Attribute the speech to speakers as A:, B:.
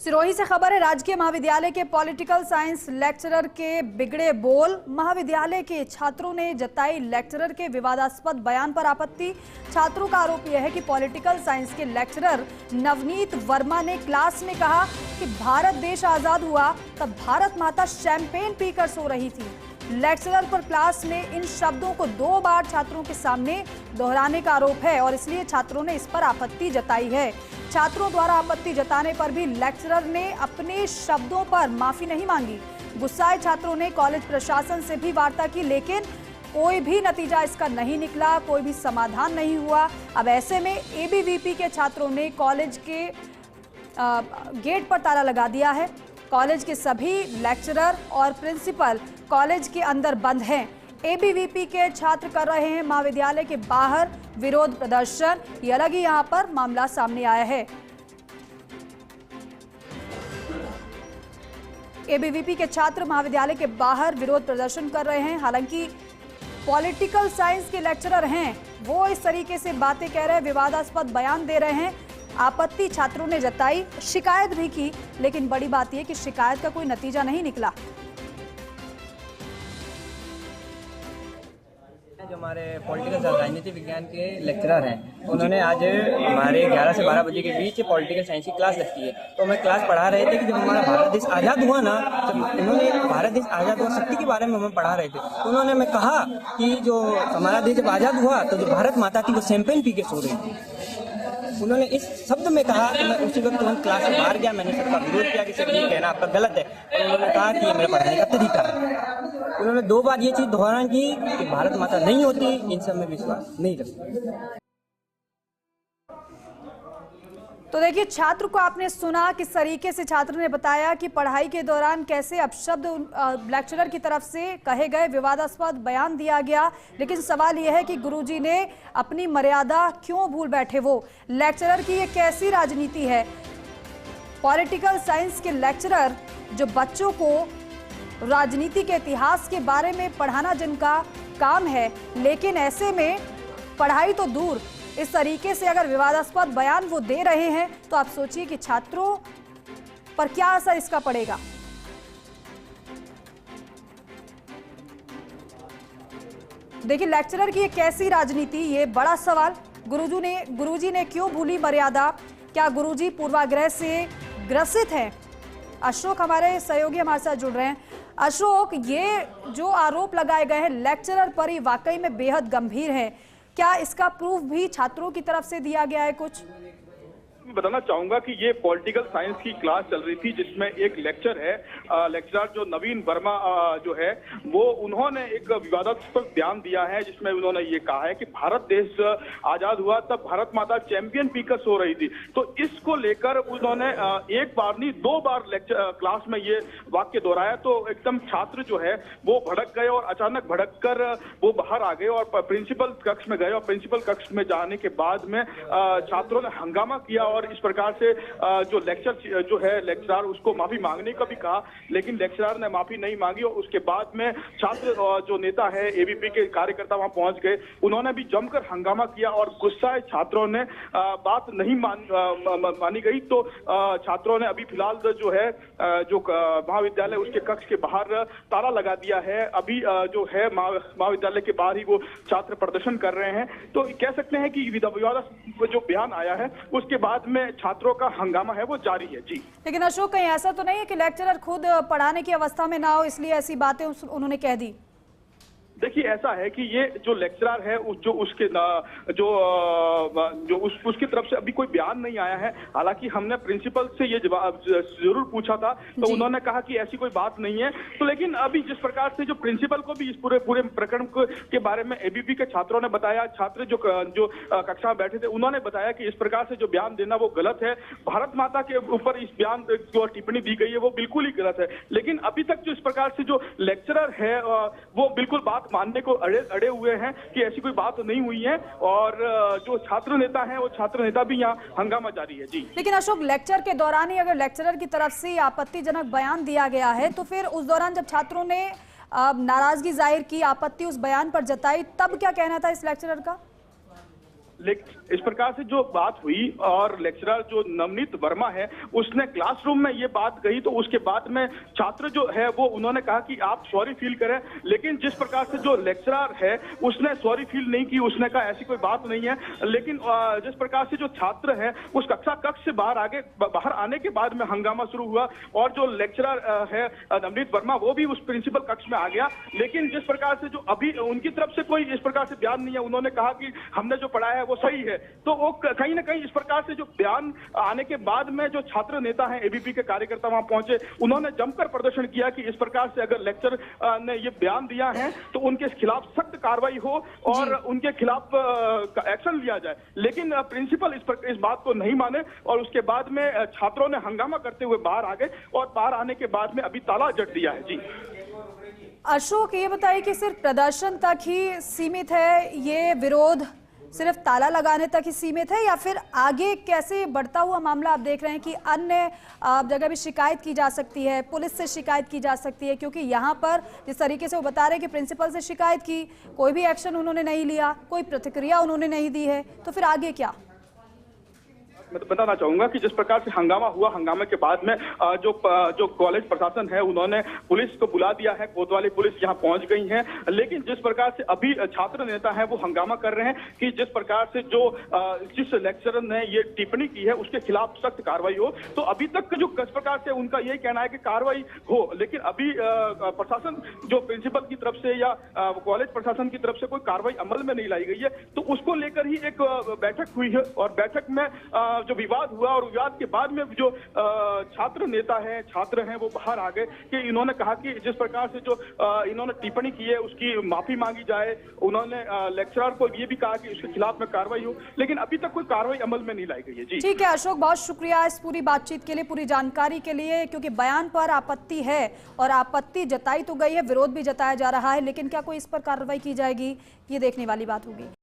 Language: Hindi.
A: सिरोही से खबर है। राजकीय महाविद्यालय के पॉलिटिकल साइंस लेक्चरर के बिगड़े बोल। महाविद्यालय के छात्रों ने जताई लेक्चरर के विवादास्पद बयान पर आपत्ति। छात्रों का आरोप यह है कि पॉलिटिकल साइंस के लेक्चरर नवनीत वर्मा ने क्लास में कहा कि भारत देश आजाद हुआ तब भारत माता शैंपेन पीकर सो रही थी। लेक्चरर पर क्लास में इन शब्दों को 2 बार छात्रों के सामने दोहराने का आरोप है और इसलिए छात्रों ने इस पर आपत्ति जताई है। छात्रों द्वारा आपत्ति जताने पर भी लेक्चरर ने अपने शब्दों पर माफी नहीं मांगी। गुस्साए छात्रों ने कॉलेज प्रशासन से भी वार्ता की, लेकिन कोई भी नतीजा इसका नहीं निकला, कोई भी समाधान नहीं हुआ। अब ऐसे में एबीवीपी के छात्रों ने कॉलेज के गेट पर ताला लगा दिया है। कॉलेज के सभी लेक्चरर और प्रिंसिपल कॉलेज के अंदर बंद हैं। एबीवीपी के छात्र कर रहे हैं महाविद्यालय के बाहर विरोध प्रदर्शन। ये अलग ही यहां पर मामला सामने आया है। एबीवीपी के छात्र महाविद्यालय के बाहर विरोध प्रदर्शन कर रहे हैं। हालांकि पॉलिटिकल साइंस के लेक्चरर हैं, वो इस तरीके से बातें कह रहे हैं, विवादास्पद बयान दे रहे हैं। आपत्ति छात्रों ने जताई, शिकायत भी की, लेकिन बड़ी बात यह कि शिकायत का कोई नतीजा नहीं निकला।
B: जो हमारे पॉलिटिकल राजनीति विज्ञान के लेक्चरर हैं, उन्होंने आज हमारे 11 से 12 बजे के बीच पॉलिटिकल साइंस की क्लास लगती है, तो हमें क्लास पढ़ा रहे थे कि जब हमारा भारत देश आज़ाद हुआ ना, जब उन्होंने भारत देश आज़ाद हुआ शक्ति के बारे में हमें पढ़ा रहे थे, तो उन्होंने हमें कहा कि जो हमारा देश जब आज़ाद हुआ तो जो भारत माता थी वो शैंपेन पी के सो रही थी। उन्होंने इस शब्द में कहा कि मैं उसी वक्त तुरंत क्लास से बाहर गया। मैंने सबका विरोध किया कि सर ये कहना आपका गलत है, और उन्होंने कहा कि ये मेरे पढ़ाने का तरीका है। उन्होंने 2 बार ये चीज़ दोहरान की कि भारत माता नहीं होती, इन सब में विश्वास नहीं रखता।
A: तो देखिए, छात्र को आपने सुना किस तरीके से छात्र ने बताया कि पढ़ाई के दौरान कैसे अपशब्द लेक्चरर की तरफ से कहे गए, विवादास्पद बयान दिया गया। लेकिन सवाल यह है कि गुरुजी ने अपनी मर्यादा क्यों भूल बैठे। वो लेक्चरर की ये कैसी राजनीति है। पॉलिटिकल साइंस के लेक्चरर जो बच्चों को राजनीति के इतिहास के बारे में पढ़ाना जिनका काम है, लेकिन ऐसे में पढ़ाई तो दूर, इस तरीके से अगर विवादास्पद बयान वो दे रहे हैं तो आप सोचिए कि छात्रों पर क्या असर इसका पड़ेगा। देखिए, लेक्चरर की ये कैसी राजनीति, ये बड़ा सवाल। गुरुजी ने क्यों भूली मर्यादा। क्या गुरुजी पूर्वाग्रह से ग्रसित हैं? अशोक हमारे सहयोगी हमारे साथ जुड़ रहे हैं। अशोक, ये जो आरोप लगाए गए हैं लेक्चरर पर, ये वाकई में बेहद गंभीर है। क्या इसका प्रूफ भी छात्रों की तरफ से दिया गया है कुछ?
C: बताना चाहूंगा कि ये पॉलिटिकल साइंस की क्लास चल रही थी, जिसमें एक लेक्चरर जो नवीन वर्मा जो है, वो उन्होंने एक विवादास्पद बयान दिया है, जिसमें उन्होंने ये कहा है कि भारत देश आजाद हुआ तब भारत माता चैंपियन पीकर सो रही थी। तो इसको लेकर उन्होंने एक बार नहीं 2 बार क्लास में ये वाक्य दोहराया। तो एकदम छात्र जो है वो भड़क गए और अचानक भड़क कर वो बाहर आ गए और प्रिंसिपल कक्ष में गए। और प्रिंसिपल कक्ष में जाने के बाद में छात्रों ने हंगामा किया और इस प्रकार से जो लेक्चरर उसको माफी मांगने का भी कहा, लेकिन लेक्चरर ने माफी नहीं मांगी। और उसके बाद में छात्र जो नेता है, एबीपी के कार्यकर्ता वहां पहुंच गए, उन्होंने भी जमकर हंगामा किया और गुस्साए छात्रों ने बात नहीं मानी गई। तो छात्रों ने अभी फिलहाल जो है जो महाविद्यालय उसके कक्ष के बाहर ताला लगा दिया है। अभी जो है महाविद्यालय के बाहर ही वो छात्र प्रदर्शन कर रहे हैं। तो कह सकते हैं कि विवादास्पद जो बयान आया है उसके बाद में छात्रों का हंगामा है वो जारी है। जी,
A: लेकिन अशोक, कहीं ऐसा तो नहीं है कि लेक्चरर खुद पढ़ाने की अवस्था में ना हो, इसलिए ऐसी बातें उन्होंने कह दी?
C: देखिए, ऐसा है कि ये जो लेक्चरर है उसकी तरफ से अभी कोई बयान नहीं आया है। हालांकि हमने प्रिंसिपल से ये जवाब जरूर पूछा था, तो उन्होंने कहा कि ऐसी कोई बात नहीं है। तो लेकिन अभी जिस प्रकार से जो प्रिंसिपल को भी इस पूरे प्रकरण के बारे में एबीपी के छात्रों ने बताया, छात्र जो कक्षा में बैठे थे उन्होंने बताया कि इस प्रकार से जो बयान देना वो गलत है। भारत माता के ऊपर इस बयान जो टिप्पणी दी गई है वो बिल्कुल ही गलत है। लेकिन अभी तक जो इस प्रकार से जो लेक्चरर है वो बिल्कुल बात मानने को अड़े हुए हैं कि ऐसी कोई बात नहीं हुई है। और जो छात्र नेता हैं वो छात्र नेता भी यहाँ हंगामा जारी है। जी, लेकिन
A: अशोक, लेक्चर के दौरान ही अगर लेक्चरर की तरफ से आपत्तिजनक बयान दिया गया है, तो फिर उस दौरान जब छात्रों ने नाराजगी जाहिर की, आपत्ति उस बयान पर जताई, तब क्या कहना था इस लेक्चरर का?
C: लेकिन इस प्रकार से जो बात हुई और लेक्चरर जो नवनीत वर्मा है उसने क्लासरूम में ये बात कही, तो उसके बाद में छात्र जो है वो उन्होंने कहा कि आप सॉरी फील करें, लेकिन जिस प्रकार से जो लेक्चरर है उसने सॉरी फील नहीं की, उसने कहा ऐसी कोई बात नहीं है। लेकिन जिस प्रकार से जो छात्र है उस कक्ष से बाहर आने के बाद में हंगामा शुरू हुआ और जो लेक्चरर है नवनीत वर्मा वो भी उस प्रिंसिपल कक्ष में आ गया। लेकिन जिस प्रकार से जो अभी उनकी तरफ से कोई इस प्रकार से बयान नहीं है, उन्होंने कहा कि हमने जो पढ़ाया है वो सही है, तो वो कहीं ना कहीं इस प्रकार से जो बयान आने के बाद में जो छात्र नेता हैं एबीपी के कार्यकर्ता वहां पहुंचे, उन्होंने जमकर प्रदर्शन किया कि इस प्रकार से अगर लेक्चर ने ये बयान दिया है तो उनके खिलाफ सख्त कार्रवाई हो और उनके खिलाफ एक्शन लिया जाए। लेकिन प्रिंसिपल इस बात को नहीं माने और उसके बाद में छात्रों ने हंगामा करते हुए बाहर आ गए और बाहर आने के बाद में अभी ताला जड़ दिया है। जी
A: अशोक, ये बताइए कि सिर्फ प्रदर्शन तक ही सीमित है ये विरोध, सिर्फ ताला लगाने तक ही सीमित है, या फिर आगे कैसे बढ़ता हुआ मामला आप देख रहे हैं कि अन्य जगह भी शिकायत की जा सकती है, पुलिस से शिकायत की जा सकती है? क्योंकि यहाँ पर जिस तरीके से वो बता रहे हैं कि प्रिंसिपल से शिकायत की, कोई भी एक्शन उन्होंने नहीं लिया, कोई प्रतिक्रिया उन्होंने नहीं दी है, तो फिर आगे क्या?
C: मैं तो बताना चाहूंगा कि जिस प्रकार से हंगामा हुआ, हंगामे के बाद में जो कॉलेज प्रशासन है उन्होंने पुलिस को बुला दिया है, कोतवाली पुलिस यहाँ पहुंच गई है। लेकिन जिस प्रकार से अभी छात्र नेता है वो हंगामा कर रहे हैं कि जिस प्रकार से जिस लेक्चरर ने ये टिप्पणी की है उसके खिलाफ सख्त कार्रवाई हो। तो अभी तक जो किस प्रकार से उनका यही कहना है कि कार्रवाई हो, लेकिन अभी प्रशासन जो प्रिंसिपल की तरफ से या कॉलेज प्रशासन की तरफ से कोई कार्रवाई अमल में नहीं लाई गई है, तो उसको लेकर ही एक बैठक हुई है और बैठक में जो विवाद हुआ और विवाद के बाद में जो छात्र नेता हैं, छात्र हैं, वो बाहर आ गए कि इन्होंने कहा कि जिस प्रकार से जो इन्होंने टिप्पणी की है उसकी माफी मांगी जाए। उन्होंने लेक्चरर को ये भी कहा कि उसके खिलाफ में कार्रवाई हो, लेकिन अभी तक कोई कार्रवाई अमल में नहीं लाई गई है। जी
A: ठीक है अशोक, बहुत शुक्रिया इस पूरी बातचीत के लिए, पूरी जानकारी के लिए। क्योंकि बयान पर आपत्ति है और आपत्ति जताई तो गई है, विरोध भी जताया जा रहा है, लेकिन क्या कोई इस पर कार्रवाई की जाएगी, ये देखने वाली बात होगी।